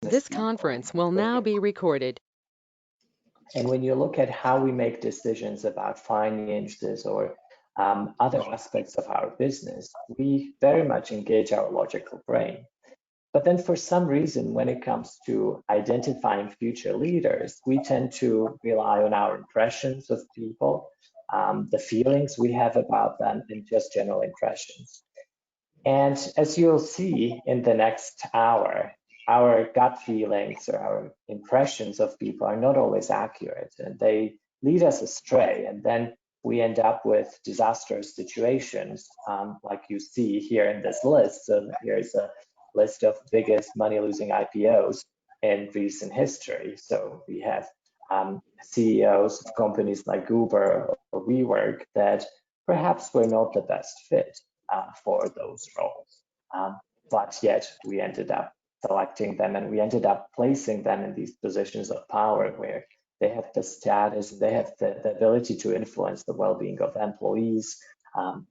This conference will now be recorded. And when you look at how we make decisions about finances or other aspects of our business, we very much engage our logical brain. But then for some reason, when it comes to identifying future leaders, we tend to rely on our impressions of people, the feelings we have about them, and just general impressions. And as you'll see in the next hour, our gut feelings or our impressions of people are not always accurate, and they lead us astray. And then we end up with disastrous situations, like you see here in this list. So here's a list of biggest money-losing IPOs in recent history. So we have CEOs of companies like Uber or WeWork that perhaps were not the best fit for those roles. But yet we ended up selecting them, and we ended up placing them in these positions of power where they have the status, they have the ability to influence the well-being of employees,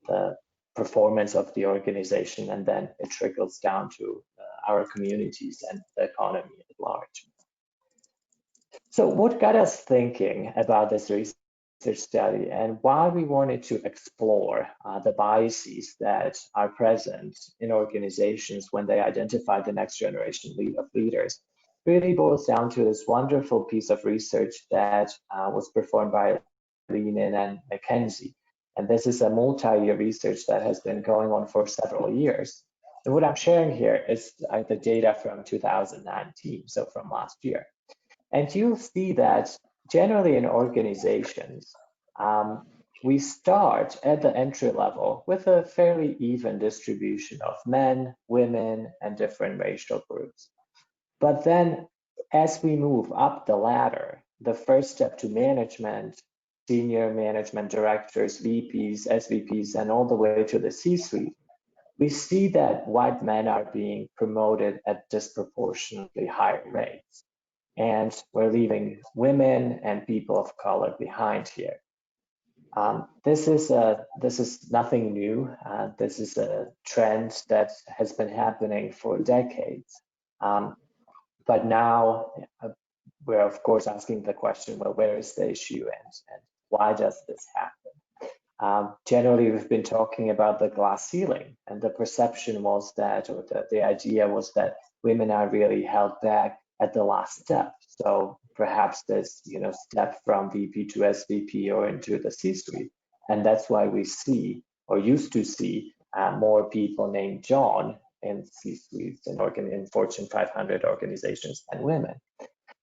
the performance of the organization, and then it trickles down to our communities and the economy at large. So what got us thinking about this research study and why we wanted to explore the biases that are present in organizations when they identify the next generation of leaders really boils down to this wonderful piece of research that was performed by Lanik and McKenzie. And this is a multi-year research that has been going on for several years. And what I'm sharing here is the data from 2019, so from last year. And you'll see that generally in organizations, we start at the entry level with a fairly even distribution of men, women, and different racial groups. But then as we move up the ladder, the first step to management, senior management directors, VPs, SVPs, and all the way to the C-suite, we see that white men are being promoted at disproportionately higher rates. And we're leaving women and people of color behind here. This is nothing new. This is a trend that has been happening for decades. But now we're of course asking the question, well, where is the issue and why does this happen? Generally, we've been talking about the glass ceiling, and the perception was that, or the idea was that women are really held back at the last step. So perhaps this, step from VP to SVP or into the C-suite. And that's why we see, or used to see, more people named John in C-suites in Fortune 500 organizations than women.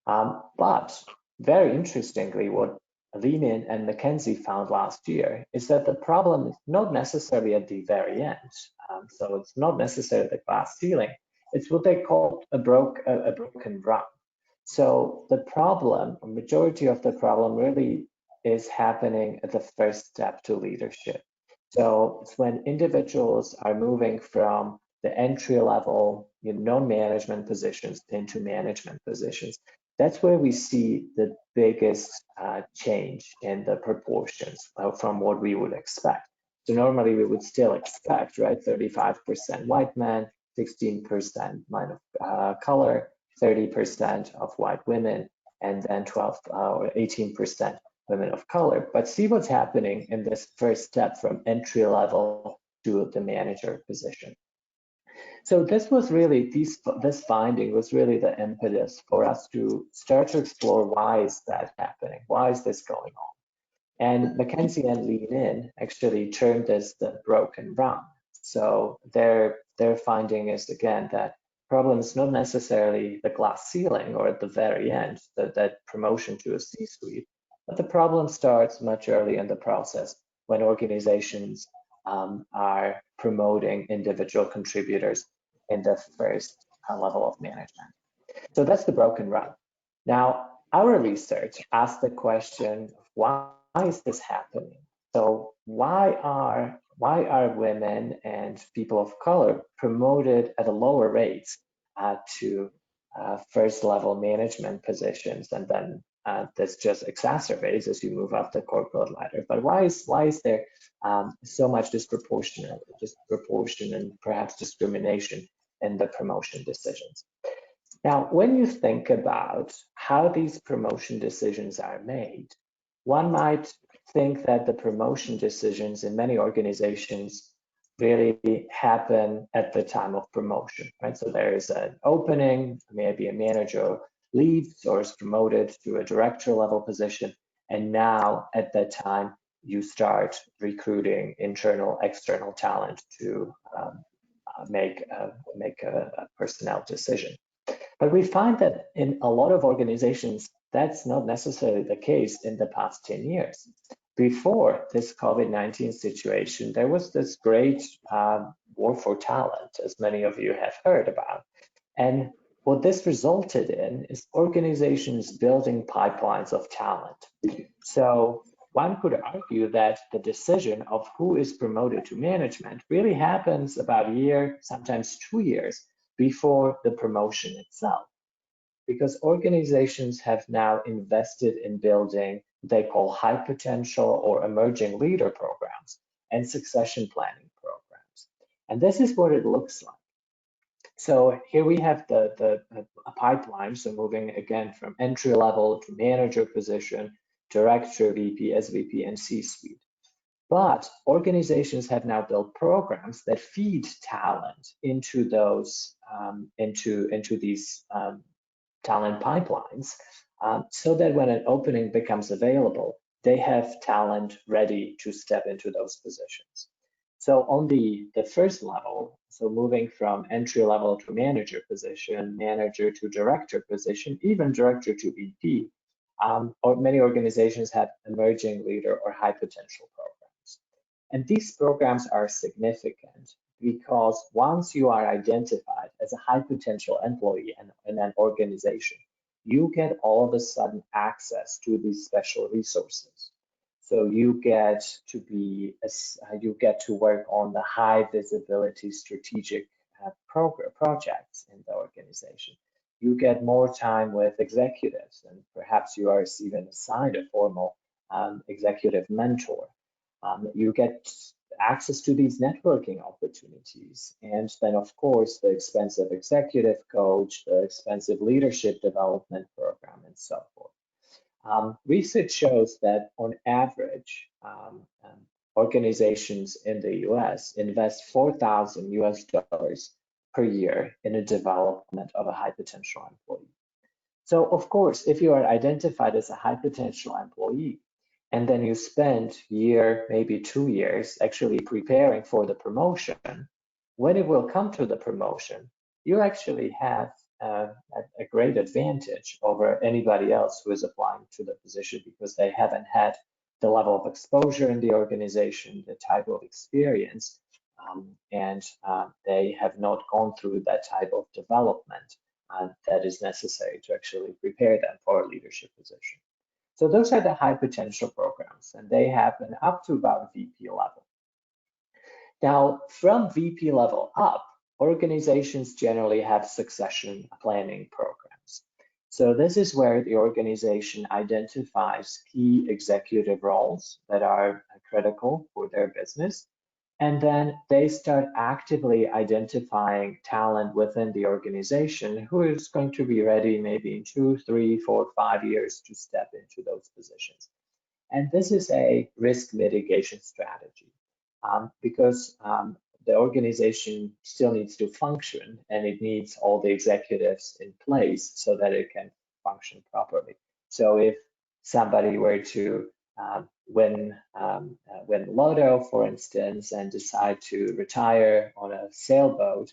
But very interestingly, what Lanik and McKenzie found last year is that the problem is not necessarily at the very end. So it's not necessarily the glass ceiling. It's what they call a broken rung. So the problem, a majority of the problem really is happening at the first step to leadership. So it's when individuals are moving from the entry level, non-management positions into management positions. That's where we see the biggest change in the proportions from what we would expect. So normally we would still expect, right, 35% white men, 16% men of color, 30% of white women, and then 12 or 18% women of color. But see what's happening in this first step from entry level to the manager position. So this was really, this finding was really the impetus for us to start to explore why is that happening? Why is this going on? And McKenzie and Lanik actually termed this the broken rung. So their finding is again that problem is not necessarily the glass ceiling or at the very end, that promotion to a C-suite, but the problem starts much earlier in the process when organizations are promoting individual contributors in the first level of management. So that's the broken rung. Now, our research asked the question, why is this happening? So why are women and people of color promoted at a lower rates to first level management positions, and then this just exacerbates as you move up the corporate ladder? But why is there so much disproportion and perhaps discrimination in the promotion decisions? Now, when you think about how these promotion decisions are made, one might think that the promotion decisions in many organizations really happen at the time of promotion, right? So there is an opening, maybe a manager leaves or is promoted to a director level position, and now at that time you start recruiting internal, external talent to make a personnel decision. But we find that in a lot of organizations, that's not necessarily the case in the past 10 years. Before this COVID-19 situation, there was this great war for talent, as many of you have heard about. And what this resulted in is organizations building pipelines of talent. So one could argue that the decision of who is promoted to management really happens about a year, sometimes 2 years before the promotion itself, because organizations have now invested in building what they call high potential or emerging leader programs and succession planning programs. And this is what it looks like. So here we have the pipeline, so moving again from entry level to manager position, director, VP, SVP, and C-suite. But organizations have now built programs that feed talent into those into these talent pipelines, so that when an opening becomes available, they have talent ready to step into those positions. So on the first level, so moving from entry level to manager position, manager to director position, even director to VP, or many organizations have emerging leader or high potential programs. And these programs are significant because once you are identified as a high potential employee in an organization, you get all of a sudden access to these special resources. So you get to work on the high visibility strategic projects in the organization. You get more time with executives, and perhaps you are even assigned a formal executive mentor. You get access to these networking opportunities. And then, of course, the expensive executive coach, the expensive leadership development program, and so forth. Research shows that on average, organizations in the US invest $4,000 per year in the development of a high potential employee. So, of course, if you are identified as a high potential employee, and then you spend year, maybe 2 years actually preparing for the promotion, when it will come to the promotion, you actually have a great advantage over anybody else who is applying to the position because they haven't had the level of exposure in the organization, the type of experience, and they have not gone through that type of development that is necessary to actually prepare them for a leadership position. So those are the high potential programs, and they happen up to about VP level. Now, from VP level up, organizations generally have succession planning programs. So this is where the organization identifies key executive roles that are critical for their business. And then they start actively identifying talent within the organization who is going to be ready maybe in 2, 3, 4, 5 years to step into those positions. And this is a risk mitigation strategy because the organization still needs to function and it needs all the executives in place so that it can function properly. So if somebody were to win Lotto, for instance, and decide to retire on a sailboat,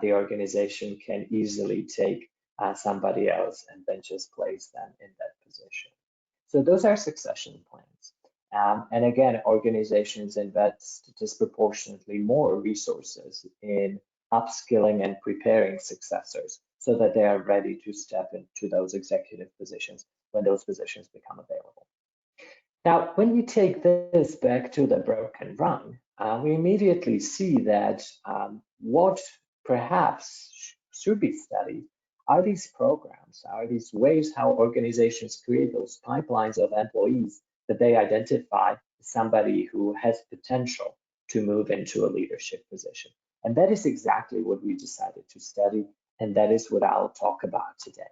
the organization can easily take somebody else and then just place them in that position. So those are succession plans. And again, organizations invest disproportionately more resources in upskilling and preparing successors so that they are ready to step into those executive positions when those positions become available. Now, when we take this back to the broken rung, we immediately see that what perhaps should be studied are these programs, are these ways how organizations create those pipelines of employees that they identify somebody who has potential to move into a leadership position. And that is exactly what we decided to study And that is what I'll talk about today.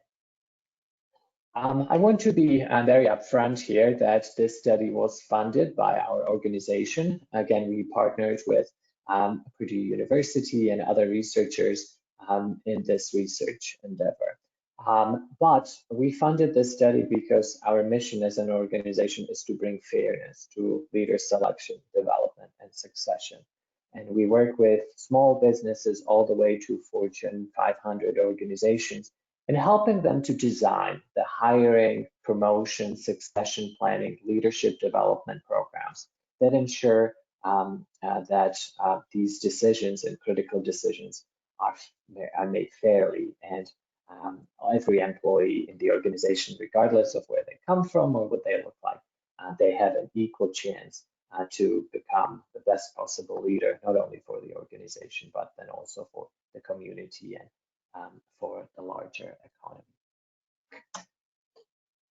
I want to be very upfront here that this study was funded by our organization. Again, we partnered with Purdue University and other researchers in this research endeavor. But we funded this study because our mission as an organization is to bring fairness to leader selection, development, and succession. And we work with small businesses all the way to Fortune 500 organizations and helping them to design the hiring, promotion, succession planning, leadership development programs that ensure that these decisions and critical decisions are made fairly, and every employee in the organization, regardless of where they come from or what they look like, they have an equal chance to become the best possible leader, not only for the organization, but then also for the community and for the larger economy.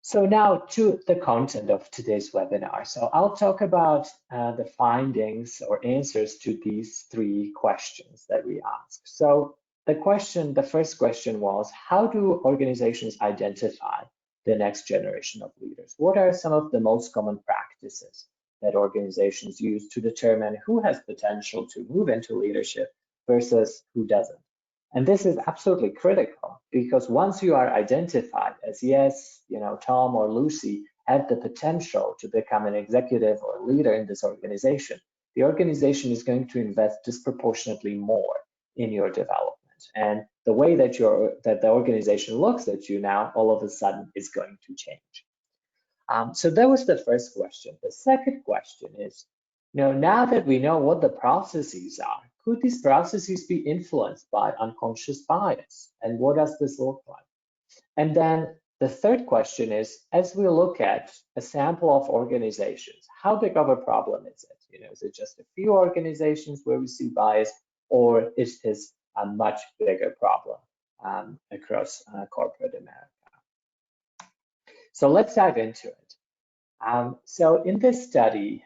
So now to the content of today's webinar. So I'll talk about the findings or answers to these 3 questions that we asked. So the first question was, how do organizations identify the next generation of leaders? What are some of the most common practices that organizations use to determine who has potential to move into leadership versus who doesn't? And this is absolutely critical, because once you are identified as, yes, Tom or Lucy have the potential to become an executive or leader in this organization, the organization is going to invest disproportionately more in your development. And the way that the organization looks at you now, all of a sudden, is going to change. So that was the first question. The second question is, now that we know what the processes are, could these processes be influenced by unconscious bias? And what does this look like? And then the third question is, as we look at a sample of organizations, how big of a problem is it? Is it just a few organizations where we see bias, or is this a much bigger problem across corporate America? So let's dive into it. So in this study,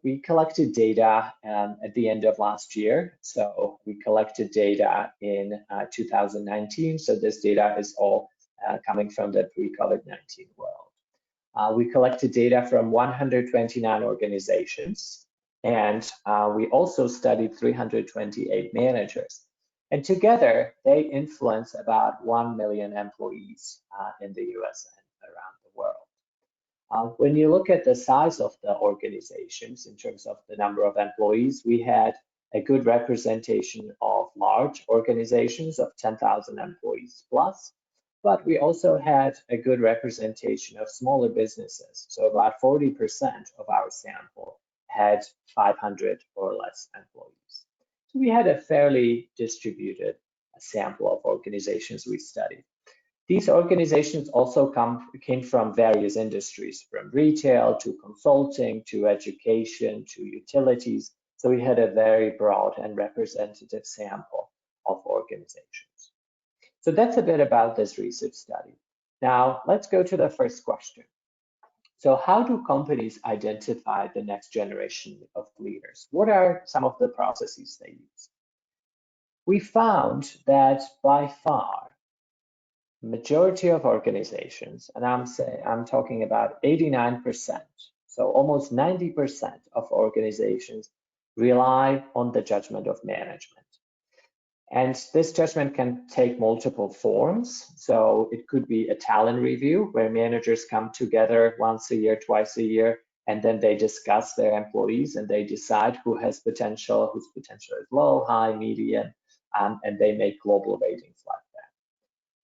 we collected data at the end of last year. So we collected data in 2019. So this data is all coming from the pre-COVID-19 world. We collected data from 129 organizations, and we also studied 328 managers. And together, they influence about 1 million employees in the US and around the world. When you look at the size of the organizations in terms of the number of employees, we had a good representation of large organizations of 10,000 employees plus, but we also had a good representation of smaller businesses. So about 40% of our sample had 500 or less employees. So we had a fairly distributed sample of organizations we studied. These organizations also came from various industries, from retail to consulting to education to utilities. So we had a very broad and representative sample of organizations. So that's a bit about this research study. Now let's go to the first question. So how do companies identify the next generation of leaders? What are some of the processes they use? We found that by far, majority of organizations, and I'm talking about 89%, so almost 90% of organizations rely on the judgment of management. And this judgment can take multiple forms. So it could be a talent review where managers come together once a year, twice a year, and then they discuss their employees and they decide who has potential, whose potential is low, high, medium, and they make global ratings like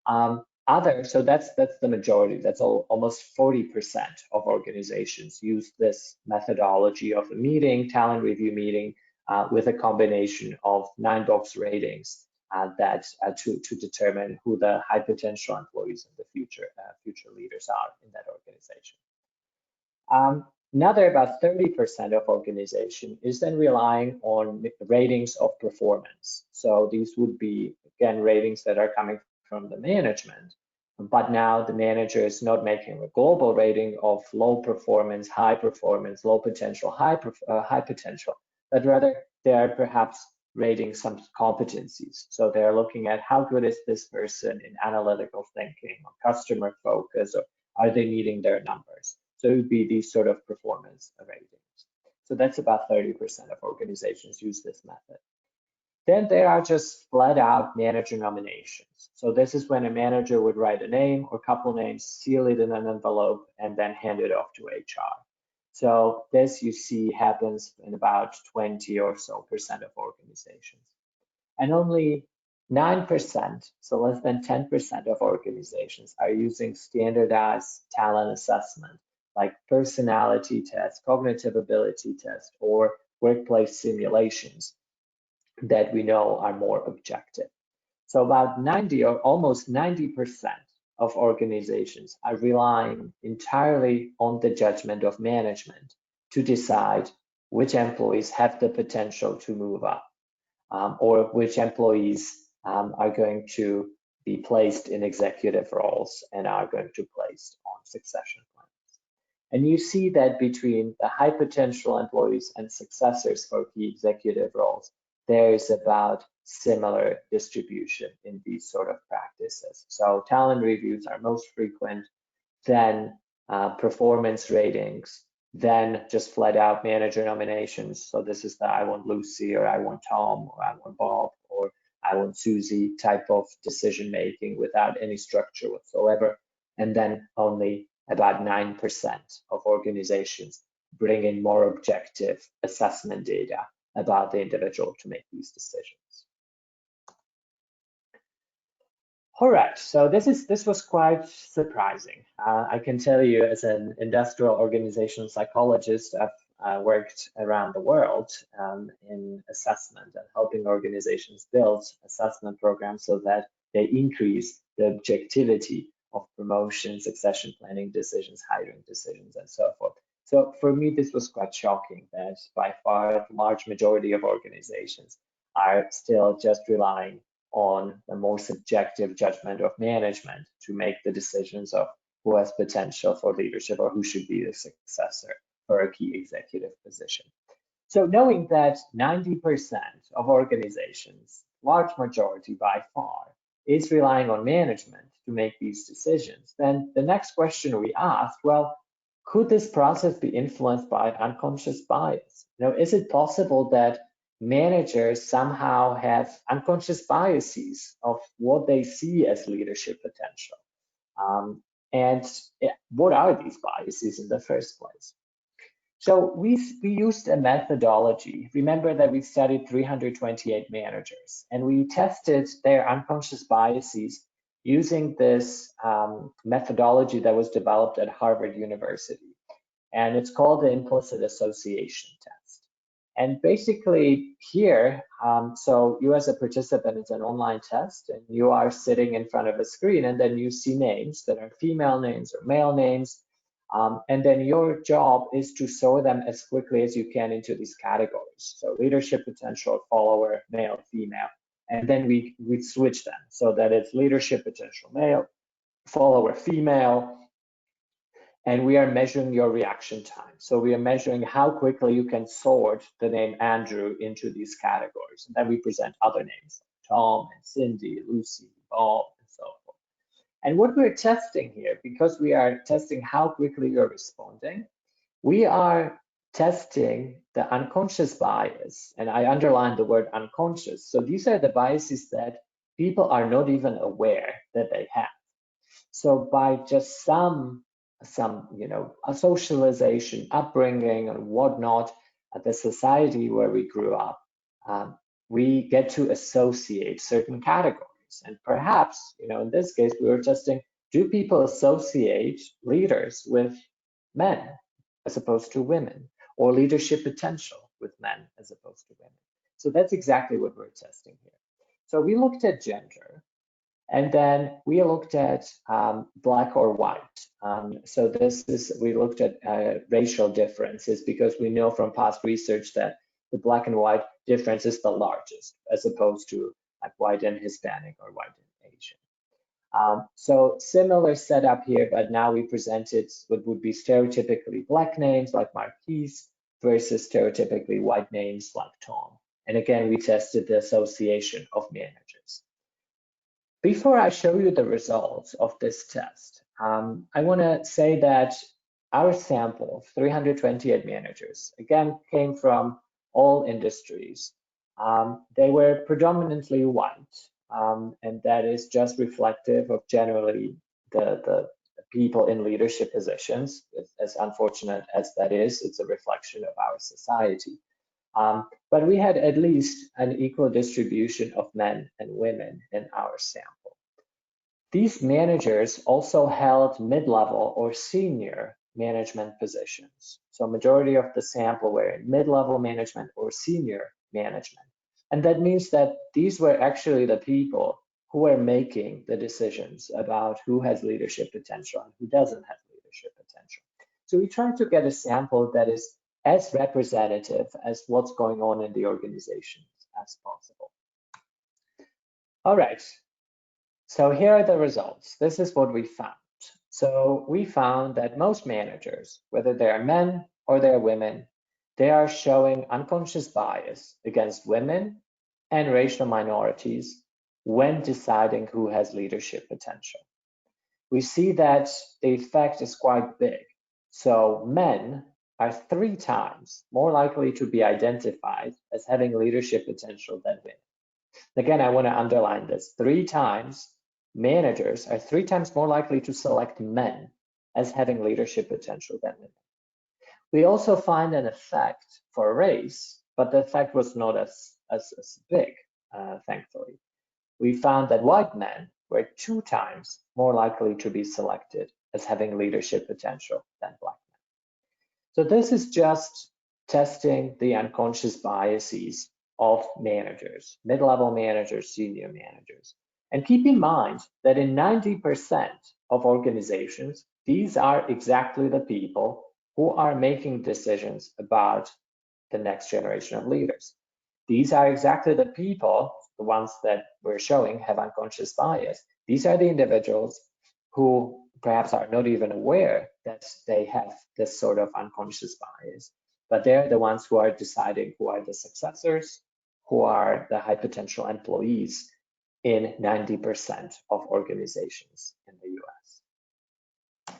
that. So that's the majority. That's almost 40% of organizations use this methodology of a meeting, talent review meeting, with a combination of 9-box ratings to determine who the high potential employees in the future leaders are in that organization. Another about 30% of organization is then relying on ratings of performance. So these would be, again, ratings that are coming from the management, but now the manager is not making a global rating of low performance, high performance, low potential, high potential, but rather they are perhaps rating some competencies. So they're looking at how good is this person in analytical thinking or customer focus, or are they meeting their numbers? So it would be these sort of performance ratings. So that's about 30% of organizations use this method. Then there are just flat out manager nominations. So this is when a manager would write a name or a couple names, seal it in an envelope, and then hand it off to HR. So this you see happens in about 20 or so percent of organizations. And only 9%, so less than 10% of organizations are using standardized talent assessment like personality tests, cognitive ability tests, or workplace simulations that we know are more objective. So about 90 or almost 90% of organizations are relying entirely on the judgment of management to decide which employees have the potential to move up, or which employees are going to be placed in executive roles and are going to be placed on succession plans. And you see that between the high potential employees and successors for key executive roles, there is about similar distribution in these sort of practices. So talent reviews are most frequent, then performance ratings, then just flat out manager nominations. So this is the I want Lucy, or I want Tom, or I want Bob, or I want Susie type of decision making without any structure whatsoever. And then only about 9% of organizations bring in more objective assessment data about the individual to make these decisions. All right, so this was quite surprising. I can tell you, as an industrial organizational psychologist, I've worked around the world in assessment and helping organizations build assessment programs so that they increase the objectivity of promotion, succession planning decisions, hiring decisions, and so forth. So for me, this was quite shocking that by far the large majority of organizations are still just relying on the more subjective judgment of management to make the decisions of who has potential for leadership or who should be the successor for a key executive position. So knowing that 90% of organizations, large majority by far, is relying on management to make these decisions, then the next question we asked, well, could this process be influenced by unconscious bias? Is it possible that managers somehow have unconscious biases of what they see as leadership potential? And what are these biases in the first place? So we used a methodology. Remember that we studied 328 managers, and we tested their unconscious biases using this methodology that was developed at Harvard University. And it's called the implicit association test. And basically here, so you as a participant, it's an online test, and you are sitting in front of a screen, and then you see names that are female names or male names. And then your job is to sort them as quickly as you can into these categories. So leadership potential, follower, male, female. And then we switch them so that it's leadership potential, male, follower, female. And we are measuring your reaction time. So we are measuring how quickly you can sort the name Andrew into these categories. And then we present other names, like Tom and Cindy, Lucy, Bob, and so forth. And what we're testing here, because we are testing how quickly you're responding, we are testing the unconscious bias. And I underline the word unconscious. So these are the biases that people are not even aware that they have. So by just some a socialization, upbringing, and whatnot, the society where we grew up, we get to associate certain categories. And perhaps, in this case, we were testing, do people associate leaders with men as opposed to women, or leadership potential with men as opposed to women? So that's exactly what we're testing here. So we looked at gender, and then we looked at black or white. So we looked at racial differences, because we know from past research that the black and white difference is the largest, as opposed to like white and Hispanic or white and Asian. So similar setup here, but now we presented what would be stereotypically black names like Marquise versus stereotypically white names like Tom And again, we tested the association of managers. Before I show you the results of this test, I want to say that our sample of 328 managers, again, came from all industries. They were predominantly white, and that is just reflective of generally the people in leadership positions. As unfortunate as that is, it's a reflection of our society. But we had at least an equal distribution of men and women in our sample. These managers also held mid-level or senior management positions. So majority of the sample were in mid-level management or senior management. And that means that these were actually the people who were making the decisions about who has leadership potential and who doesn't have leadership potential. So we tried to get a sample that is as representative as what's going on in the organization as possible. All right, so here are the results. This is what we found. So we found that most managers, whether they are men or they are women, they are showing unconscious bias against women and racial minorities when deciding who has leadership potential. We see that the effect is quite big. So men are 3 times more likely to be identified as having leadership potential than women. Again, I want to underline this. 3 times, managers are 3 times more likely to select men as having leadership potential than women. We also find an effect for race, but the effect was not as big, thankfully. We found that white men were 2 times more likely to be selected as having leadership potential than black men. So this is just testing the unconscious biases of managers, mid-level managers, senior managers. And keep in mind that in 90% of organizations, these are exactly the people who are making decisions about the next generation of leaders. These are exactly the people, the ones that we're showing have unconscious bias. These are the individuals who perhaps are not even aware that they have this sort of unconscious bias, but they're the ones who are deciding who are the successors, who are the high potential employees in 90% of organizations in the US.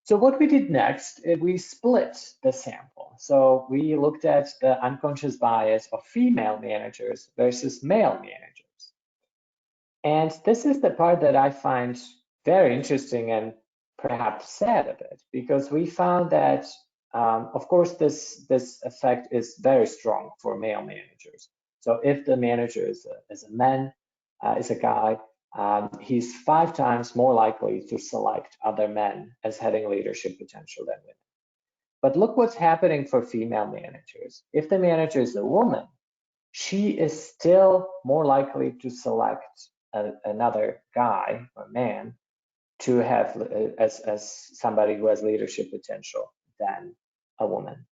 So what we did next, we split the sample. So we looked at the unconscious bias of female managers versus male managers. And this is the part that I find very interesting and perhaps sad a bit, because we found that, of course, this effect is very strong for male managers. So if the manager is a man, is a guy, he's 5 times more likely to select other men as having leadership potential than women. But look what's happening for female managers. If the manager is a woman, she is still more likely to select another guy or man to have as somebody who has leadership potential than a woman.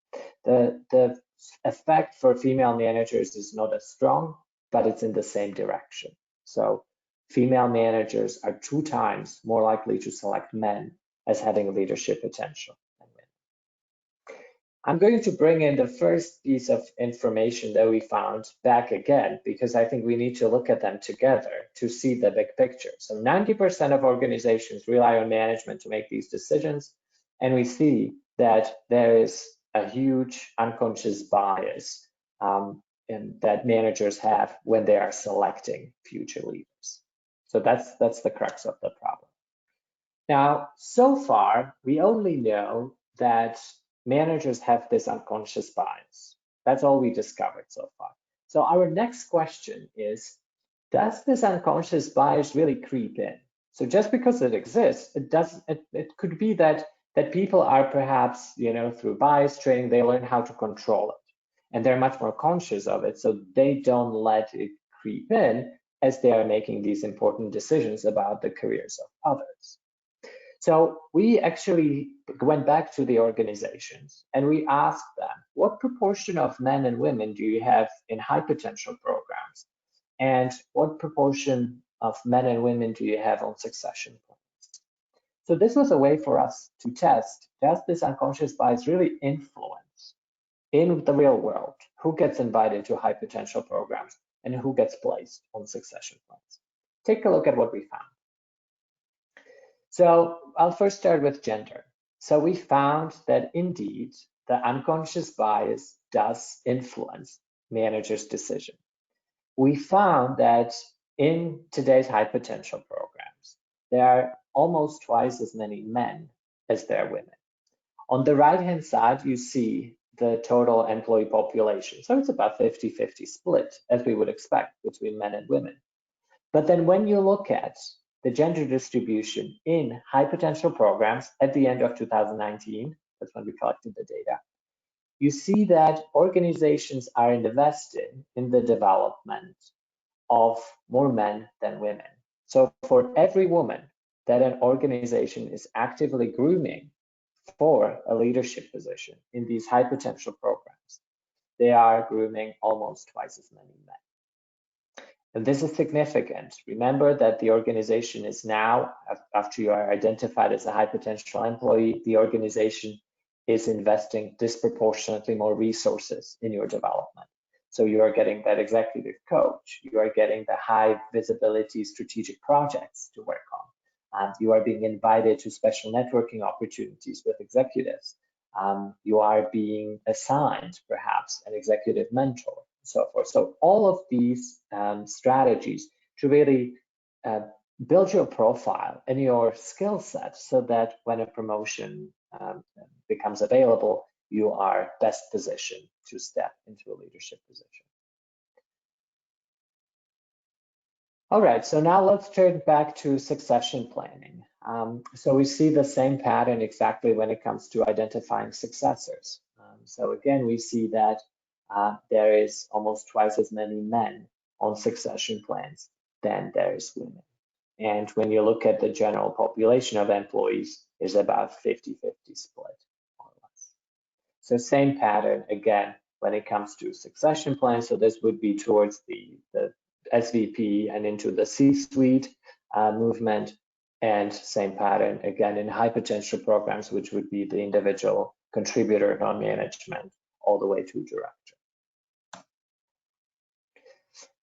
The effect for female managers is not as strong, but it's in the same direction. So female managers are 2 times more likely to select men as having leadership potential than women. I'm going to bring in the first piece of information that we found back again, because I think we need to look at them together to see the big picture. So 90% of organizations rely on management to make these decisions, and we see that there is a huge unconscious bias that managers have when they are selecting future leaders. So that's the crux of the problem. Now, so far, we only know that managers have this unconscious bias. That's all we discovered so far. So our next question is, does this unconscious bias really creep in? So just because it exists, it could be that people are perhaps, through bias training, they learn how to control it. And they're much more conscious of it, so they don't let it creep in as they are making these important decisions about the careers of others. So we actually went back to the organizations and we asked them, what proportion of men and women do you have in high potential programs? And what proportion of men and women do you have on succession plans? So this was a way for us to test, does this unconscious bias really influence in the real world who gets invited to high potential programs, and who gets placed on succession plans. Take a look at what we found. So I'll first start with gender. So we found that indeed the unconscious bias does influence managers' decision. We found that in today's high potential programs, there are almost twice as many men as there are women. On the right-hand side, you see the total employee population. So it's about 50-50 split, as we would expect, between men and women. But then when you look at the gender distribution in high potential programs at the end of 2019, that's when we collected the data, you see that organizations are investing in the development of more men than women. So for every woman that an organization is actively grooming for a leadership position in these high potential programs, they are grooming almost twice as many men. And this is significant. Remember that the organization is now, after you are identified as a high potential employee, the organization is investing disproportionately more resources in your development. So you are getting that executive coach, you are getting the high visibility strategic projects to work on, and you are being invited to special networking opportunities with executives. You are being assigned perhaps an executive mentor, and so forth. So all of these strategies to really build your profile and your skill set so that when a promotion becomes available, you are best positioned to step into a leadership position. All right, so now let's turn back to succession planning. So we see the same pattern exactly when it comes to identifying successors. So again, we see that there is almost twice as many men on succession plans than there is women. And when you look at the general population of employees, it's about 50-50 split, more or less. So same pattern again when it comes to succession plans. So this would be towards the SVP and into the C-suite movement, and same pattern again in high potential programs, which would be the individual contributor, non-management, all the way to director.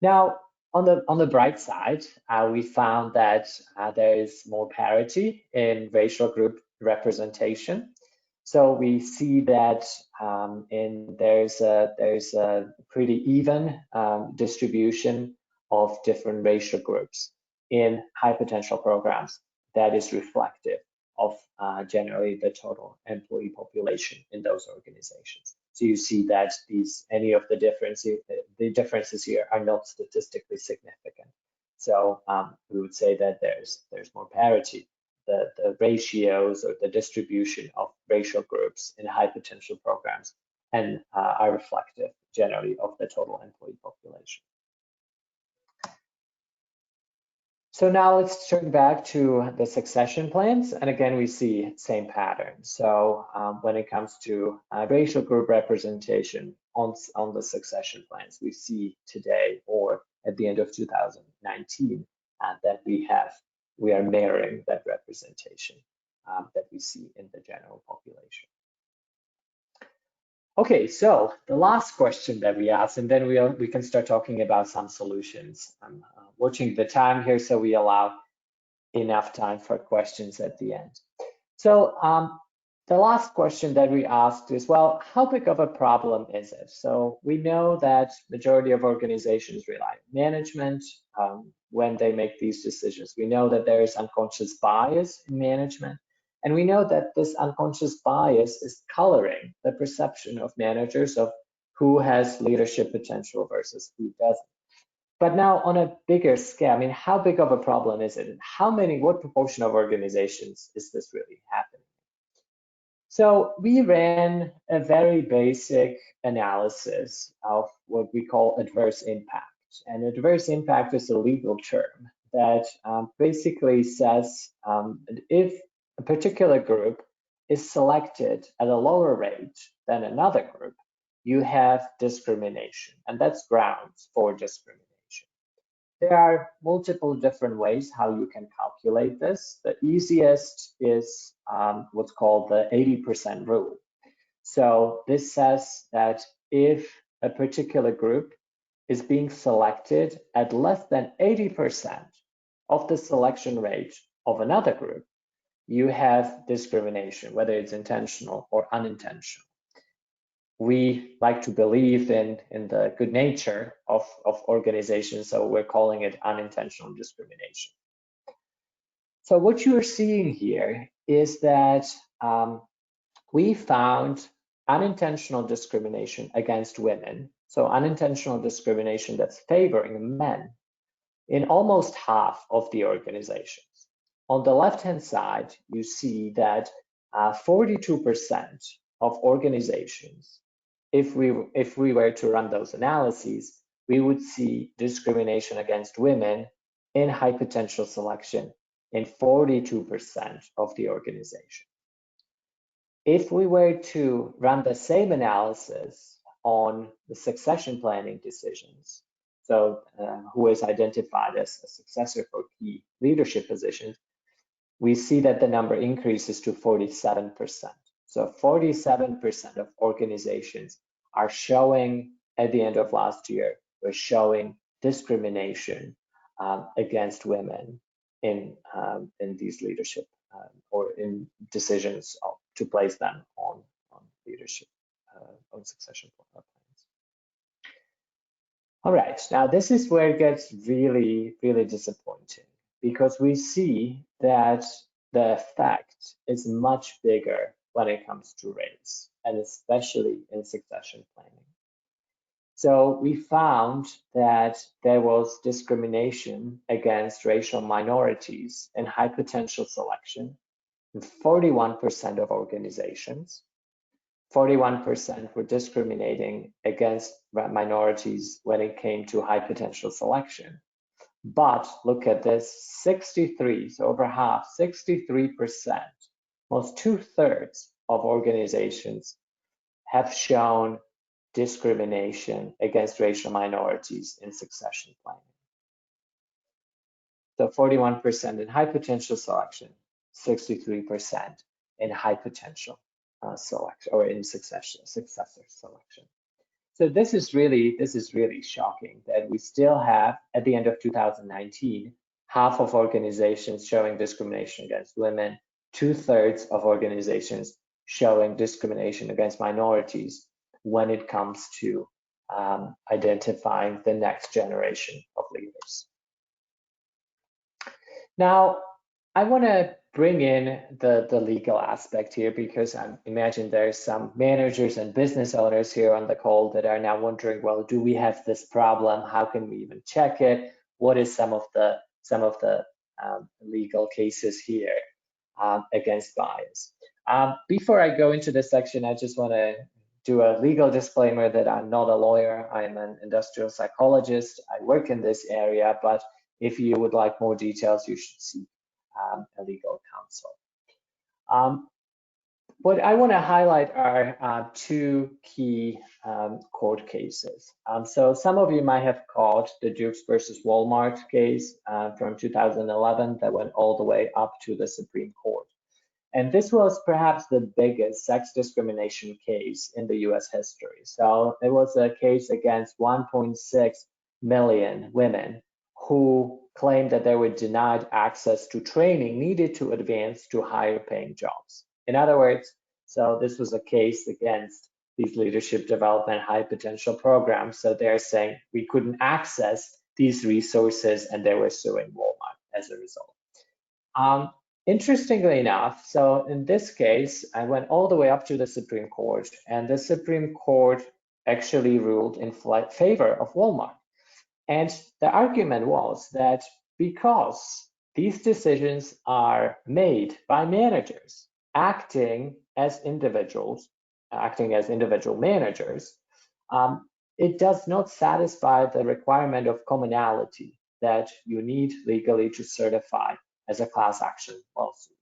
Now, on the bright side, we found that there is more parity in racial group representation. So we see that there's a pretty even distribution of different racial groups in high potential programs that is reflective of generally the total employee population in those organizations. So you see that any of the differences here are not statistically significant. So we would say that there's more parity. The ratios or the distribution of racial groups in high potential programs and are reflective generally of the total employee population. So now let's turn back to the succession plans. And again, we see same pattern. So when it comes to racial group representation on the succession plans, we see today or at the end of 2019 that we are mirroring that representation that we see in the general population. Okay, so the last question that we asked, and then we can start talking about some solutions. I'm watching the time here, so we allow enough time for questions at the end. So the last question that we asked is, well, how big of a problem is it? So we know that majority of organizations rely on management when they make these decisions. We know that there is unconscious bias in management. And we know that this unconscious bias is coloring the perception of managers of who has leadership potential versus who doesn't. But now on a bigger scale, I mean, how big of a problem is it? And what proportion of organizations is this really happening? So we ran a very basic analysis of what we call adverse impact. And adverse impact is a legal term that basically says if a particular group is selected at a lower rate than another group, you have discrimination, and that's grounds for discrimination. There are multiple different ways how you can calculate this. The easiest is what's called the 80% rule. So this says that if a particular group is being selected at less than 80% of the selection rate of another group, you have discrimination, whether it's intentional or unintentional. We like to believe in the good nature of organizations, so we're calling it unintentional discrimination. So what you're seeing here is that we found unintentional discrimination against women, so unintentional discrimination that's favoring men, in almost half of the organizations. On the left-hand side, you see that 42% of organizations, if we were to run those analyses, we would see discrimination against women in high potential selection in 42% of the organization. If we were to run the same analysis on the succession planning decisions, so who is identified as a successor for key leadership positions, we see that the number increases to 47%. So 47% of organizations are showing, at the end of last year, were showing discrimination against women in these leadership or in decisions to place them on leadership, on succession plans. All right, now this is where it gets really, really disappointing, because we see that the effect is much bigger when it comes to race, and especially in succession planning. So we found that there was discrimination against racial minorities in high potential selection in 41% of organizations. 41% were discriminating against minorities when it came to high potential selection. But look at this, 63, so over half, 63%, almost 2/3 of organizations have shown discrimination against racial minorities in succession planning. So 41% in high potential selection, 63% in high potential selection or in successor selection. So this is really shocking that we still have, at the end of 2019, half of organizations showing discrimination against women, 2/3 of organizations showing discrimination against minorities when it comes to identifying the next generation of leaders. Now, I want to bring in the legal aspect here, because I imagine there's some managers and business owners here on the call that are now wondering, well, do we have this problem? How can we even check it? What is some of the legal cases here against bias? Before I go into this section, I just want to do a legal disclaimer that I'm not a lawyer. I'm an industrial psychologist. I work in this area, but if you would like more details, you should see a legal counsel. What I want to highlight are two key court cases. So some of you might have caught the Dukes versus Wal-Mart case from 2011 that went all the way up to the Supreme Court. And this was perhaps the biggest sex discrimination case in the US history. So it was a case against 1.6 million women who claimed that they were denied access to training needed to advance to higher paying jobs. In other words, so this was a case against these leadership development high potential programs. So they're saying we couldn't access these resources, and they were suing Walmart as a result. Interestingly enough, so in this case, I went all the way up to the Supreme Court, and the Supreme Court actually ruled in favor of Walmart. And the argument was that because these decisions are made by managers acting as individual managers, it does not satisfy the requirement of commonality that you need legally to certify as a class action lawsuit.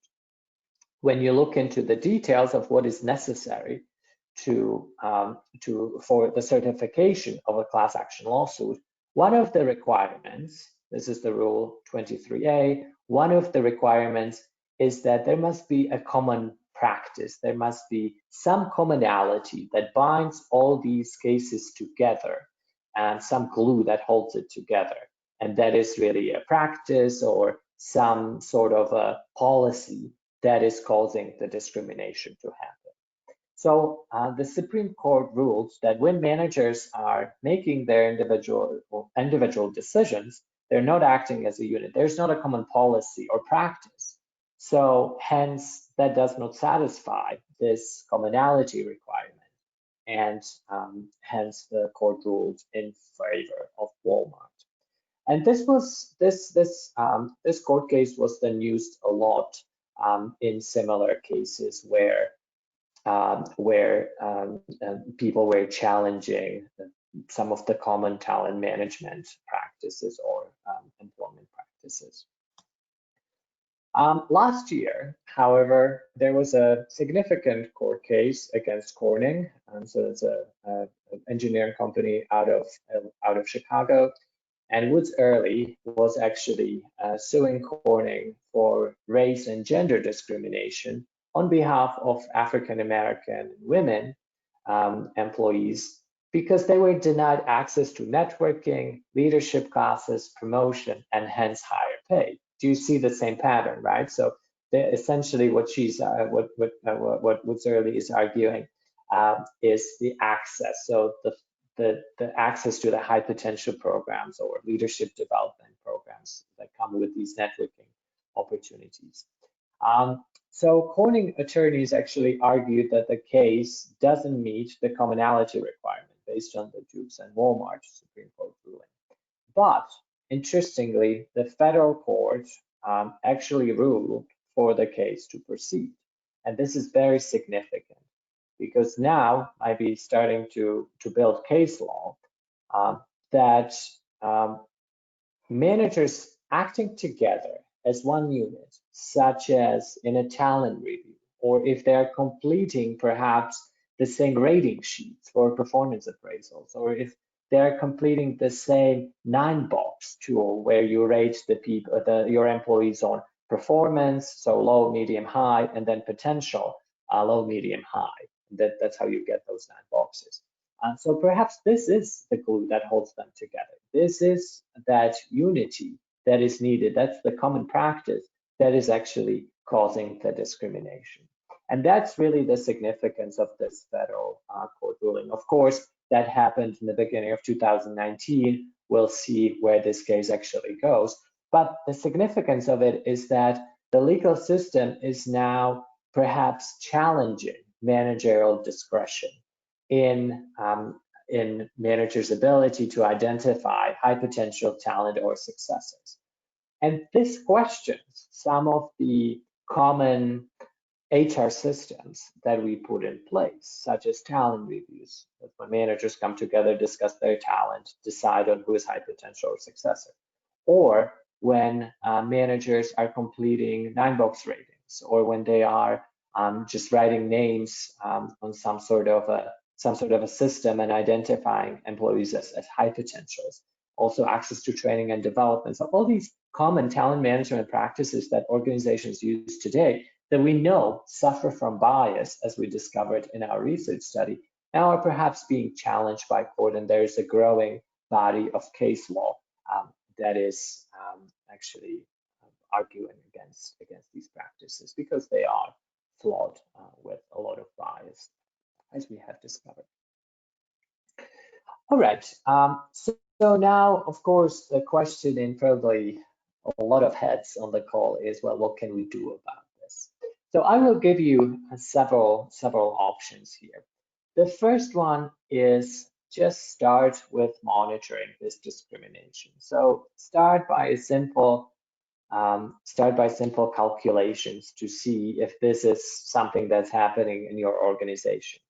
When you look into the details of what is necessary for the certification of a class action lawsuit, one of the requirements, this is the Rule 23A, one of the requirements is that there must be a common practice. There must be some commonality that binds all these cases together and some glue that holds it together. And that is really a practice or some sort of a policy that is causing the discrimination to happen. So the Supreme Court ruled that when managers are making their individual decisions, they're not acting as a unit. There's not a common policy or practice. So hence, that does not satisfy this commonality requirement. And hence, the court ruled in favor of Wal-Mart. And this court case was then used a lot in similar cases where people were challenging some of the common talent management practices or employment practices. Last year, however, there was a significant court case against Corning. So it's an engineering company out of Chicago. And Woods Early was actually suing Corning for race and gender discrimination on behalf of African American women employees because they were denied access to networking, leadership classes, promotion, and hence higher pay. Do you see the same pattern, right? So essentially what Woods Early is arguing is the access. So the access to the high potential programs or leadership development programs that come with these networking opportunities. So Corning attorneys actually argued that the case doesn't meet the commonality requirement based on the Jukes and Wal-Mart Supreme Court ruling. But interestingly, the federal court actually ruled for the case to proceed. And this is very significant because now might be starting to build case law that managers acting together as one unit, such as in a talent review, or if they're completing perhaps the same rating sheets for performance appraisals, or if they're completing the same 9-box tool where you rate your employees on performance, so low, medium, high, and then potential, low, medium, high. That's how you get those 9 boxes. So perhaps this is the glue that holds them together. This is that unity that is needed. That's the common practice that is actually causing the discrimination. And that's really the significance of this federal court ruling. Of course, that happened in the beginning of 2019. We'll see where this case actually goes. But the significance of it is that the legal system is now perhaps challenging managerial discretion in managers' ability to identify high potential talent or successors. And this questions some of the common HR systems that we put in place, such as talent reviews. That's when managers come together, discuss their talent, decide on who is high potential or successor. Or when managers are completing 9-box ratings, or when they are just writing names on some sort of a system and identifying employees as high potentials. Also access to training and development. So all these common talent management practices that organizations use today that we know suffer from bias, as we discovered in our research study, now are perhaps being challenged by court, and there is a growing body of case law that is actually arguing against these practices because they are flawed with a lot of bias, as we have discovered. All right, so now, of course, the question in probably a lot of heads on the call is, well, what can we do about this? So I will give you several options here. The first one is just start with monitoring this discrimination. So start by simple calculations to see if this is something that's happening in your organization.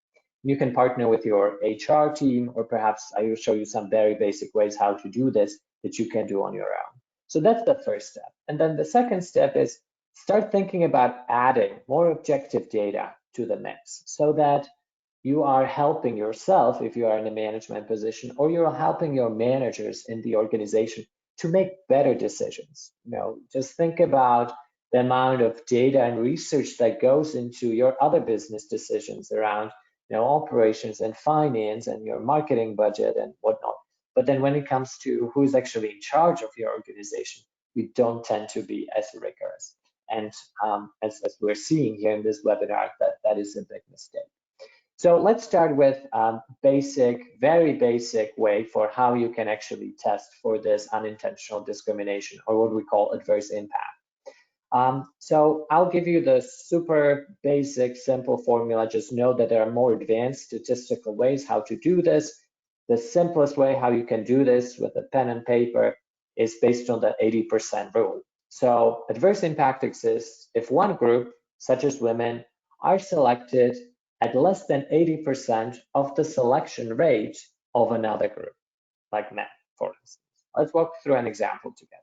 You can partner with your HR team, or perhaps I will show you some very basic ways how to do this that you can do on your own. So that's the first step. And then the second step is start thinking about adding more objective data to the mix so that you are helping yourself if you are in a management position, or you're helping your managers in the organization to make better decisions. Just think about the amount of data and research that goes into your other business decisions around, operations and finance and your marketing budget and whatnot. But then when it comes to who's actually in charge of your organization, we don't tend to be as rigorous. And as we're seeing here in this webinar, that is a big mistake. So let's start with very basic way for how you can actually test for this unintentional discrimination, or what we call adverse impact. So I'll give you the super basic, simple formula. Just know that there are more advanced statistical ways how to do this. The simplest way how you can do this with a pen and paper is based on the 80% rule. So adverse impact exists if one group, such as women, are selected at less than 80% of the selection rate of another group, like men, for instance. Let's walk through an example together.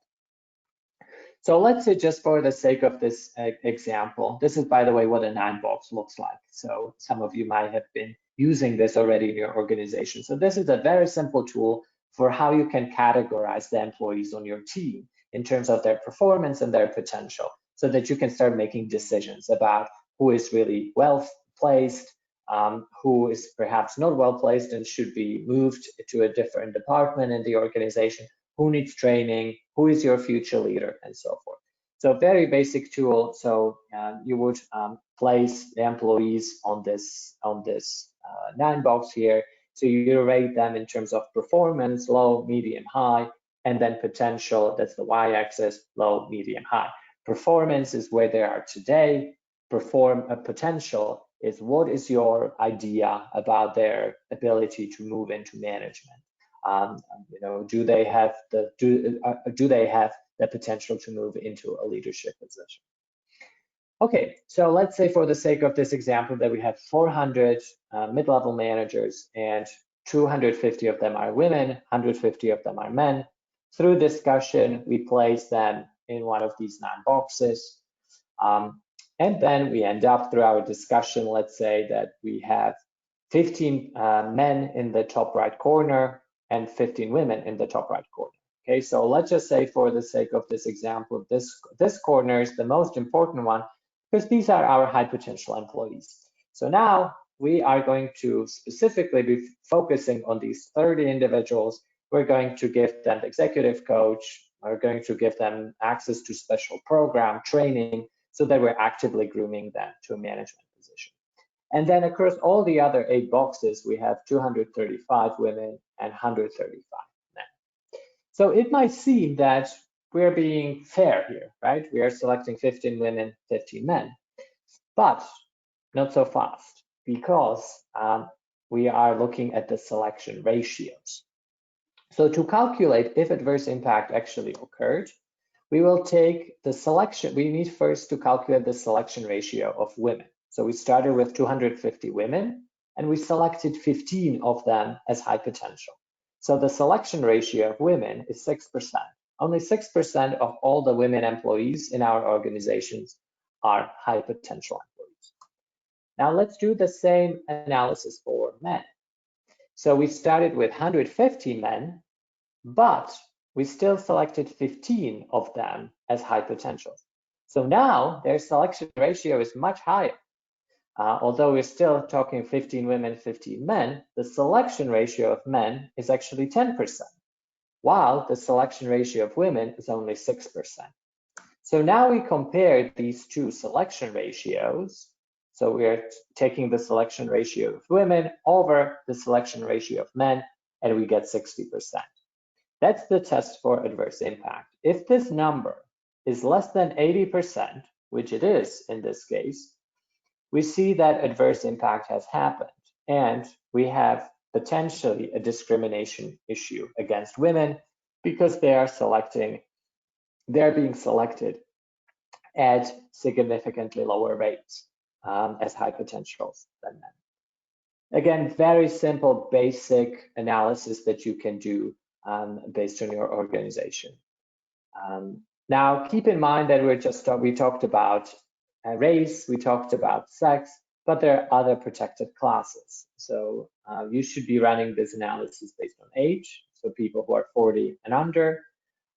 So let's say, just for the sake of this example, this is, by the way, what a 9-box looks like. So some of you might have been using this already in your organization. So this is a very simple tool for how you can categorize the employees on your team in terms of their performance and their potential, so that you can start making decisions about who is really well placed, who is perhaps not well placed and should be moved to a different department in the organization, who needs training, who is your future leader, and so forth. So very basic tool. So you would place the employees on this 9-box here. So you rate them in terms of performance, low, medium, high, and then potential, that's the y-axis, low, medium, high. Performance is where they are today. Potential is what is your idea about their ability to move into management. Do they have the potential to move into a leadership position? Okay, so let's say, for the sake of this example, that we have 400 mid-level managers, and 250 of them are women, 150 of them are men. Through discussion, we place them in one of these 9 boxes. And then we end up, through our discussion, let's say that we have 15 men in the top right corner and 15 women in the top right corner. Okay, so let's just say, for the sake of this example, this corner is the most important one, because these are our high potential employees. So now we are going to specifically be focusing on these 30 individuals. We're going to give them executive coach. We're going to give them access to special program training, so that we're actively grooming them to a management position. And then across all the other 8 boxes, we have 235 women and 135 men. So it might seem that we're being fair here, right? We are selecting 15 women, 15 men, but not so fast, because we are looking at the selection ratios. So to calculate if adverse impact actually occurred, we will take the selection. We need first to calculate the selection ratio of women. So we started with 250 women, and we selected 15 of them as high potential. So the selection ratio of women is 6%. Only 6% of all the women employees in our organizations are high potential employees. Now let's do the same analysis for men. So we started with 150 men, but we still selected 15 of them as high potentials. So now their selection ratio is much higher. Although we're still talking 15 women, 15 men, the selection ratio of men is actually 10%, while the selection ratio of women is only 6%. So now we compare these two selection ratios. So we are taking the selection ratio of women over the selection ratio of men, and we get 60%. That's the test for adverse impact. If this number is less than 80%, which it is in this case, we see that adverse impact has happened, and we have potentially a discrimination issue against women, because they are being selected at significantly lower rates as high potentials than men. Again, very simple, basic analysis that you can do based on your organization. Now, keep in mind that we talked about race, we talked about sex, but there are other protected classes. So you should be running this analysis based on age, so people who are 40 and under,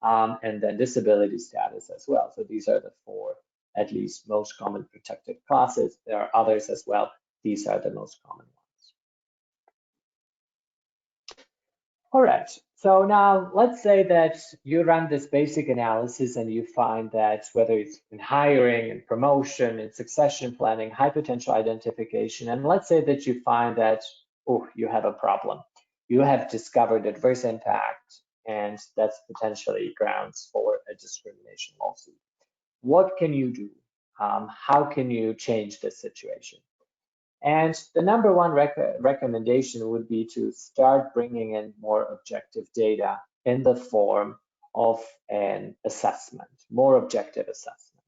and then disability status as well. So these are the 4 at least most common protected classes. There are others as well. These are the most common ones. All right, so now let's say that you run this basic analysis and you find that whether it's in hiring and promotion, in succession planning, high potential identification, and let's say that you find that, oh, you have a problem. You have discovered adverse impact, and that's potentially grounds for a discrimination lawsuit. What can you do? How can you change this situation? And the number one recommendation would be to start bringing in more objective data in the form of an assessment, more objective assessment.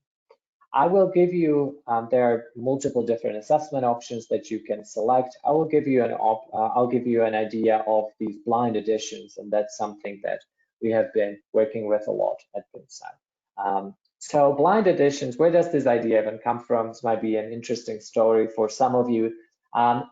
I will give you, there are multiple different assessment options that you can select. I will give you I'll give you an idea of these blind auditions, and that's something that we have been working with a lot at Pinsight. So blind auditions, where does this idea even come from? This might be an interesting story for some of you.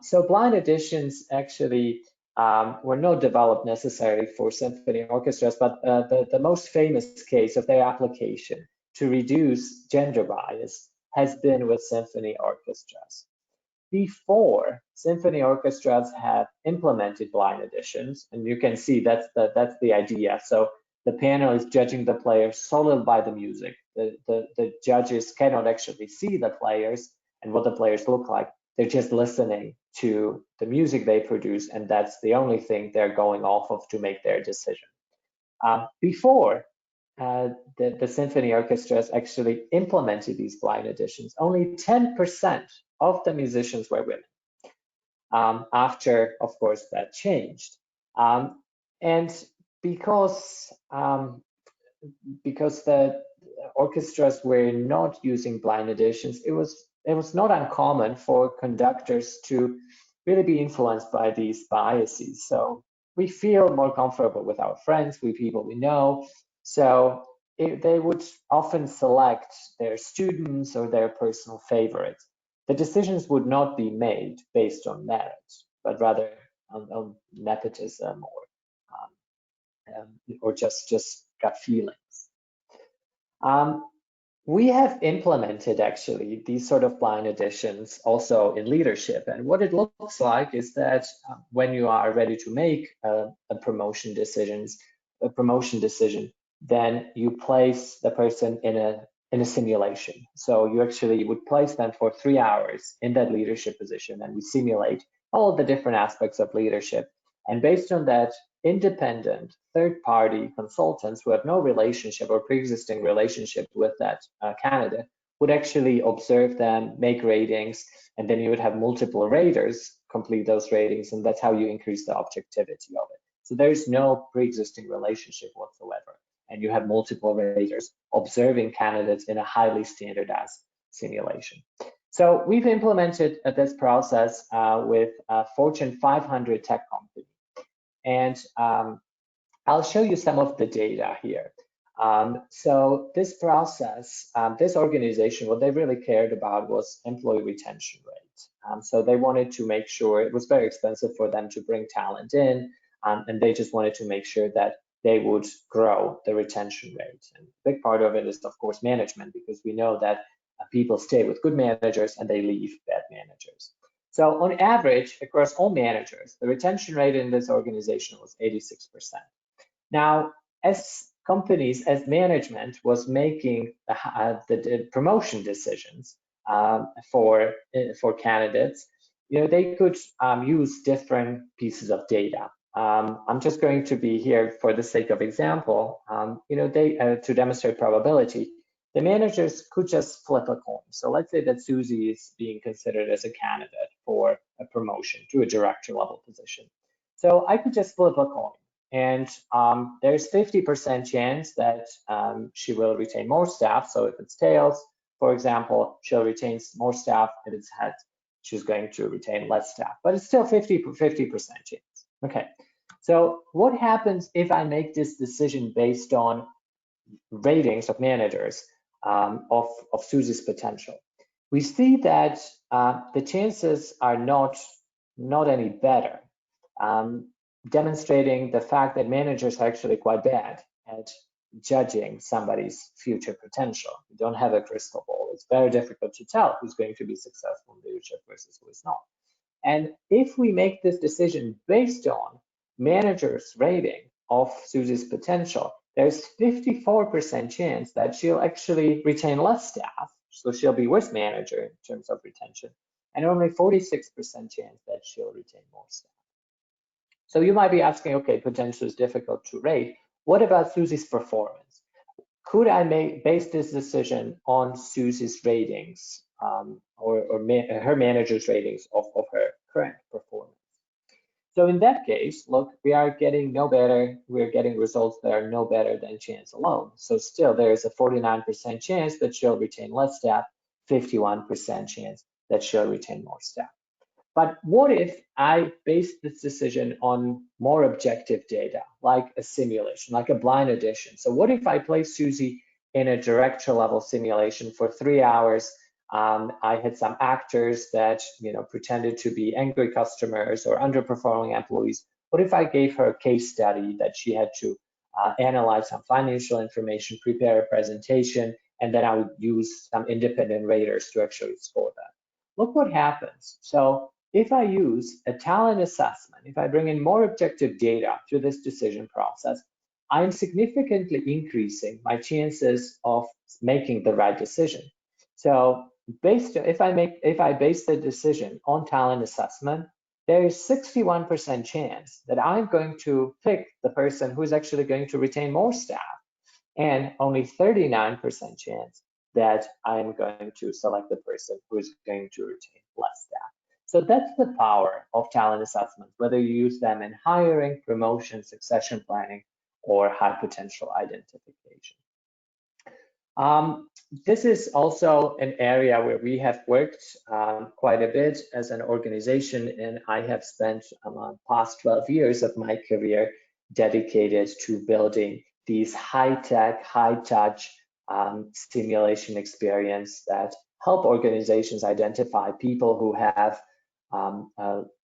So blind auditions actually were not developed necessarily for symphony orchestras, but the most famous case of their application to reduce gender bias has been with symphony orchestras. Before, symphony orchestras have implemented blind auditions, and you can see that's the idea. So the panel is judging the players solely by the music. The judges cannot actually see the players and what the players look like. They're just listening to the music they produce, and that's the only thing they're going off of to make their decision. Before, the symphony orchestras actually implemented these blind auditions, only 10% of the musicians were women. After, of course, that changed. And because the orchestras were not using blind auditions, it was not uncommon for conductors to really be influenced by these biases. So we feel more comfortable with our friends, with people we know. So they would often select their students or their personal favorites. The decisions would not be made based on merit, but rather on nepotism or just gut feelings. We have implemented actually these sort of blind auditions also in leadership, and what it looks like is that when you are ready to make a promotion decision, then you place the person in a simulation. So you actually would place them for 3 hours in that leadership position, and we simulate all the different aspects of leadership. And based on that, independent third-party consultants who have no relationship or pre-existing relationship with that candidate would actually observe them, make ratings, and then you would have multiple raters complete those ratings, and that's how you increase the objectivity of it. So there's no pre-existing relationship whatsoever, and you have multiple raters observing candidates in a highly standardized simulation. So we've implemented this process with a Fortune 500 tech company. And I'll show you some of the data here. So this process, this organization, what they really cared about was employee retention rate. So they wanted to make sure, it was very expensive for them to bring talent in, and they just wanted to make sure that they would grow the retention rate. And a big part of it is, of course, management, because we know that people stay with good managers and they leave bad managers. So on average, across all managers, the retention rate in this organization was 86%. Now, as companies, as management was making the promotion decisions for candidates, they could use different pieces of data. I'm just going to be here for the sake of example, to demonstrate probability. The managers could just flip a coin. So let's say that Susie is being considered as a candidate for a promotion to a director level position. So I could just flip a coin, and there's 50% chance that she will retain more staff. So if it's tails, for example, she'll retain more staff. If it's heads, she's going to retain less staff, but it's still 50% chance. Okay, so what happens if I make this decision based on ratings of managers of Susie's potential? We see that the chances are not any better, demonstrating the fact that managers are actually quite bad at judging somebody's future potential. We don't have a crystal ball. It's very difficult to tell who's going to be successful in leadership versus who is not. And if we make this decision based on manager's rating of Susie's potential, there's 54% chance that she'll actually retain less staff, so she'll be worse manager in terms of retention, and only 46% chance that she'll retain more staff. So you might be asking, okay, potential is difficult to rate. What about Susie's performance? Could I base this decision on Susie's ratings or her manager's ratings of her current performance? So in that case, look, we are getting no better. We're getting results that are no better than chance alone. So still, there is a 49% chance that she'll retain less staff, 51% chance that she'll retain more staff. But what if I base this decision on more objective data, like a simulation, like a blind audition? So what if I place Susie in a director level simulation for 3 hours? I had some actors that pretended to be angry customers or underperforming employees. What if I gave her a case study that she had to analyze some financial information, prepare a presentation, and then I would use some independent raters to actually score that? Look what happens. So if I use a talent assessment, if I bring in more objective data to this decision process, I'm significantly increasing my chances of making the right decision. So if I base the decision on talent assessment, there is 61% chance that I'm going to pick the person who's actually going to retain more staff, and only 39% chance that I'm going to select the person who is going to retain less staff. So that's the power of talent assessments, whether you use them in hiring, promotion, succession planning, or high potential identification. This is also an area where we have worked quite a bit as an organization, and I have spent the past 12 years of my career dedicated to building these high-tech, high-touch simulation experience that help organizations identify people who have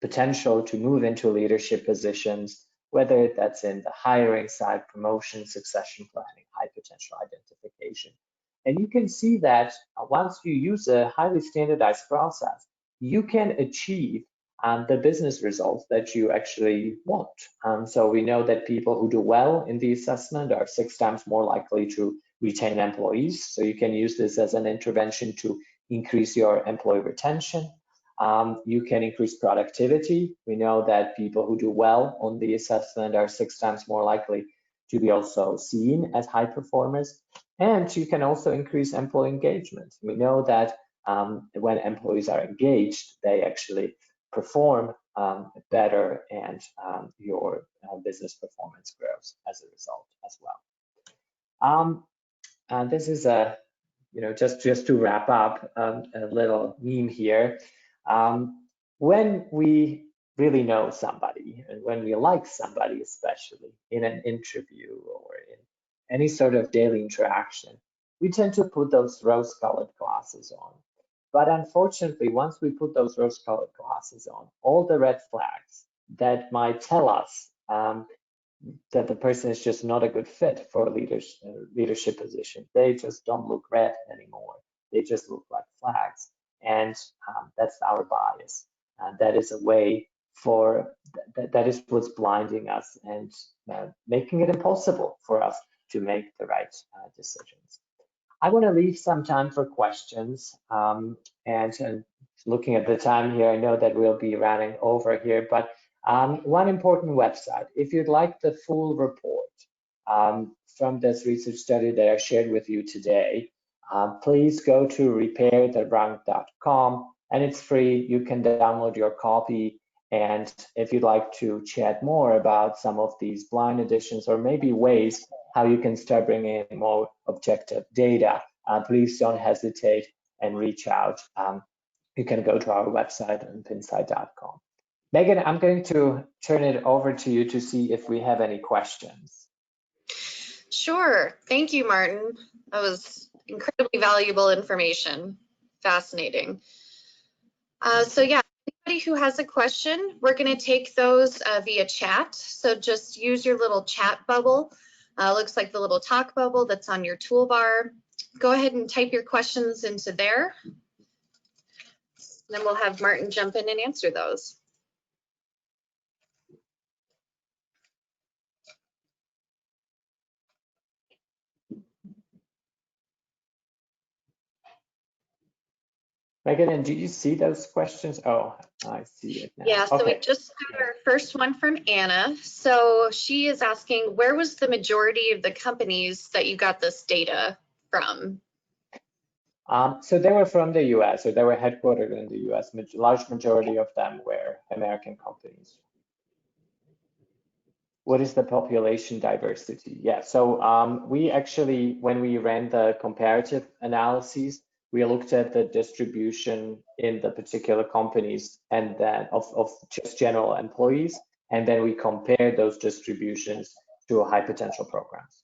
potential to move into leadership positions, whether that's in the hiring side, promotion, succession planning, high potential identification. And you can see that once you use a highly standardized process, you can achieve the business results that you actually want. So we know that people who do well in the assessment are 6 times more likely to retain employees. So you can use this as an intervention to increase your employee retention. You can increase productivity. We know that people who do well on the assessment are 6 times more likely to be also seen as high performers. And you can also increase employee engagement. We know that when employees are engaged, they actually perform better, and your business performance grows as a result as well. This is just to wrap up, a little meme here. When we really know somebody, and when we like somebody, especially in an interview or in any sort of daily interaction, we tend to put those rose-colored glasses on. But unfortunately, once we put those rose-colored glasses on, all the red flags that might tell us that the person is just not a good fit for a leadership position, they just don't look red anymore. They just look like flags. And that's our bias. That is a way that is what's blinding us and making it impossible for us to make the right decisions. I want to leave some time for questions, and looking at the time here, I know that we'll be running over here, but one important website, if you'd like the full report from this research study that I shared with you today, please go to repairtherung.com, and it's free. You can download your copy. And if you'd like to chat more about some of these blind auditions, or maybe ways how you can start bringing in more objective data, please don't hesitate and reach out. You can go to our website on pinsight.com. Megan, I'm going to turn it over to you to see if we have any questions. Sure. Thank you, Martin. That was incredibly valuable information. Fascinating. So yeah, anybody who has a question, we're going to take those via chat. So just use your little chat bubble Looks like the little talk bubble that's on your toolbar. Go ahead and type your questions into there. Then we'll have Martin jump in and answer those. Megan, and do you see those questions? Oh, I see it now. Yeah, so okay. we just got our first one from Anna. So she is asking, where was the majority of the companies that you got this data from? So they were from the US, so they were headquartered in the US. Large majority of them were American companies. What is the population diversity? Yeah, so we actually, when we ran the comparative analyses, we looked at the distribution in the particular companies and then of just general employees, and then we compared those distributions to high potential programs.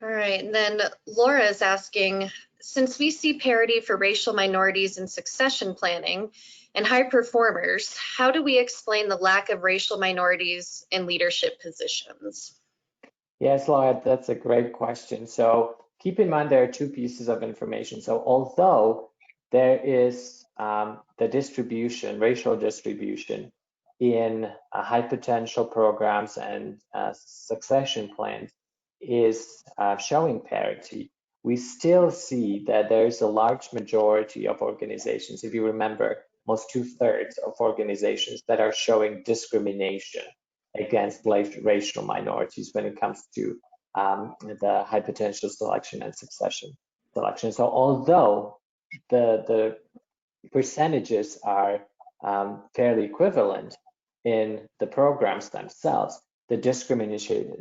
All right, and then Laura is asking, since we see parity for racial minorities in succession planning and high performers, how do we explain the lack of racial minorities in leadership positions? Yes, Laura, that's a great question. So keep in mind there are two pieces of information. So although there is the distribution, racial distribution in high potential programs and succession plans is showing parity, we still see that there is a large majority of organizations, if you remember, almost 2/3 of organizations that are showing discrimination against racial minorities when it comes to the high potential selection and succession selection. So although the percentages are fairly equivalent in the programs themselves, the discrimination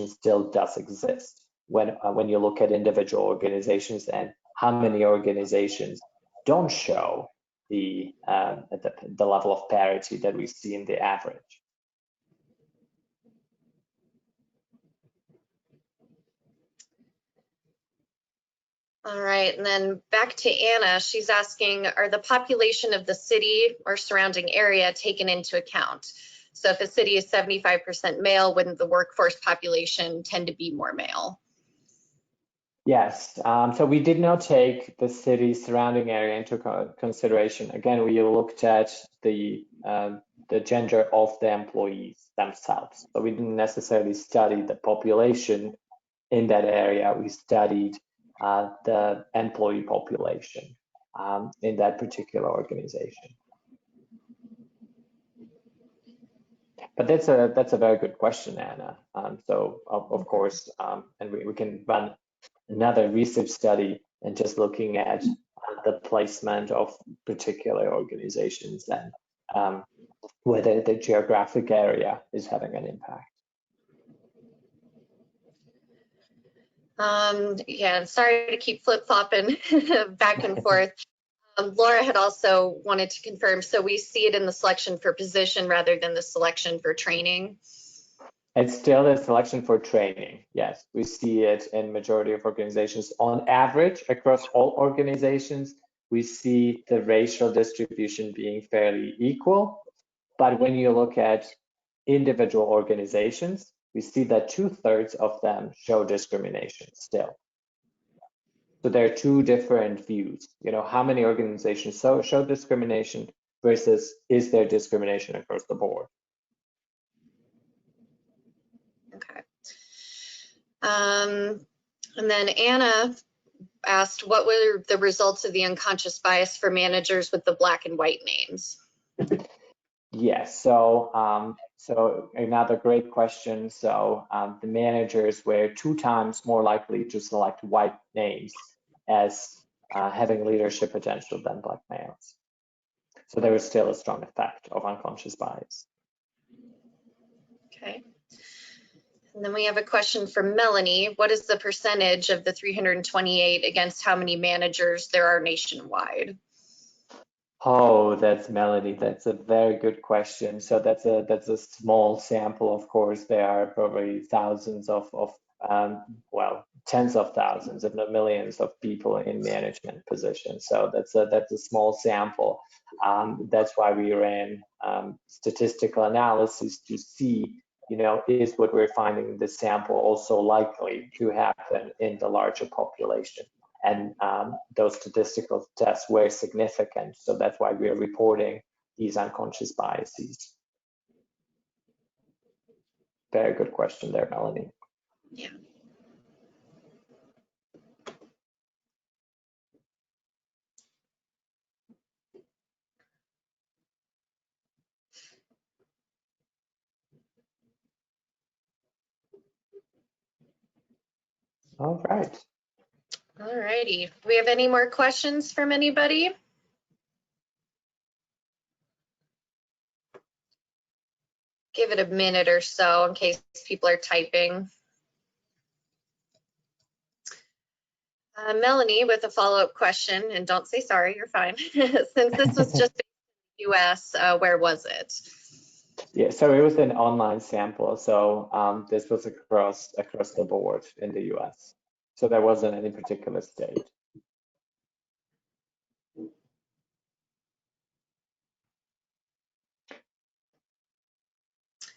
still does exist when you look at individual organizations and how many organizations don't show the level of parity that we see in the average. All right, and then back to Anna, she's asking, are the population of the city or surrounding area taken into account? So if a city is 75% male, wouldn't the workforce population tend to be more male? Yes, so we did not take the city surrounding area into consideration. Again, we looked at the gender of the employees themselves. So we didn't necessarily study the population in that area. We studied the employee population in that particular organization. But that's a very good question, Anna. So of course, and we can run another research study and just looking at the placement of particular organizations and whether the geographic area is having an impact. Yeah, sorry to keep flip-flopping back and forth. Laura had also wanted to confirm, so we see it in the selection for position rather than the selection for training? It's still the selection for training. Yes, we see it in majority of organizations. On average, across all organizations, we see the racial distribution being fairly equal. But when you look at individual organizations, we see that 2/3 of them show discrimination still. So there are two different views. You know, how many organizations show discrimination versus is there discrimination across the board? Okay. And then Anna asked, what were the results of the unconscious bias for managers with the black and white names? Yes, so another great question. So the managers were 2 times more likely to select white names as having leadership potential than black males. So there is still a strong effect of unconscious bias. Okay. And then we have a question from Melanie. What is the percentage of the 328 against how many managers there are nationwide? Oh, that's Melanie. That's a very good question. So that's a small sample, of course. There are probably thousands of well, tens of thousands, if not millions, of people in management positions. So that's a small sample. That's why we ran statistical analysis to see, is what we're finding in the sample also likely to happen in the larger population. And those statistical tests were significant. So that's why we're reporting these unconscious biases. Very good question there, Melanie. Yeah. All right. All righty. Do we have any more questions from anybody? Give it a minute or so in case people are typing. Melanie with a follow-up question, and don't say sorry, you're fine. Since this was just US, where was it? Yeah, so it was an online sample. So this was across the board in the US. So there wasn't any particular state.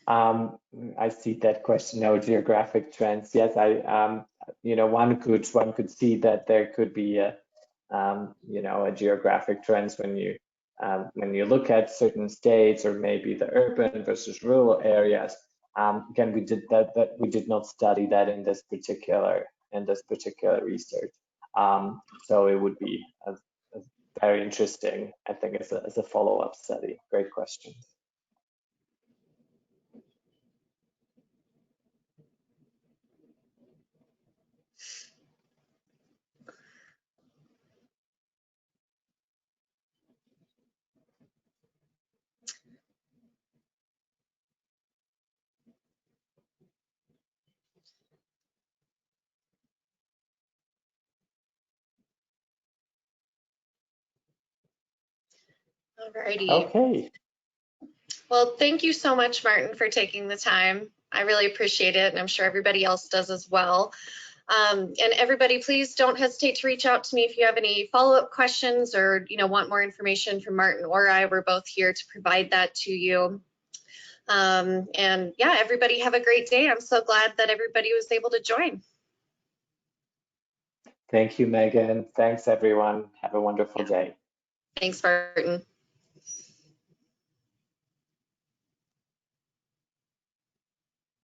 I see that question. No geographic trends. Yes, one could see that there could be a geographic trends when you look at certain states, or maybe the urban versus rural areas. Again, we did not study that in this particular research. So it would be a very interesting, I think, as a follow-up study. Great question. Alrighty. Okay. Well, thank you so much, Martin, for taking the time. I really appreciate it, and I'm sure everybody else does as well. And everybody, please don't hesitate to reach out to me if you have any follow-up questions or want more information from Martin or I. We're both here to provide that to you. And yeah, everybody have a great day. I'm so glad that everybody was able to join. Thank you, Megan. Thanks, everyone. Have a wonderful day. Thanks, Martin.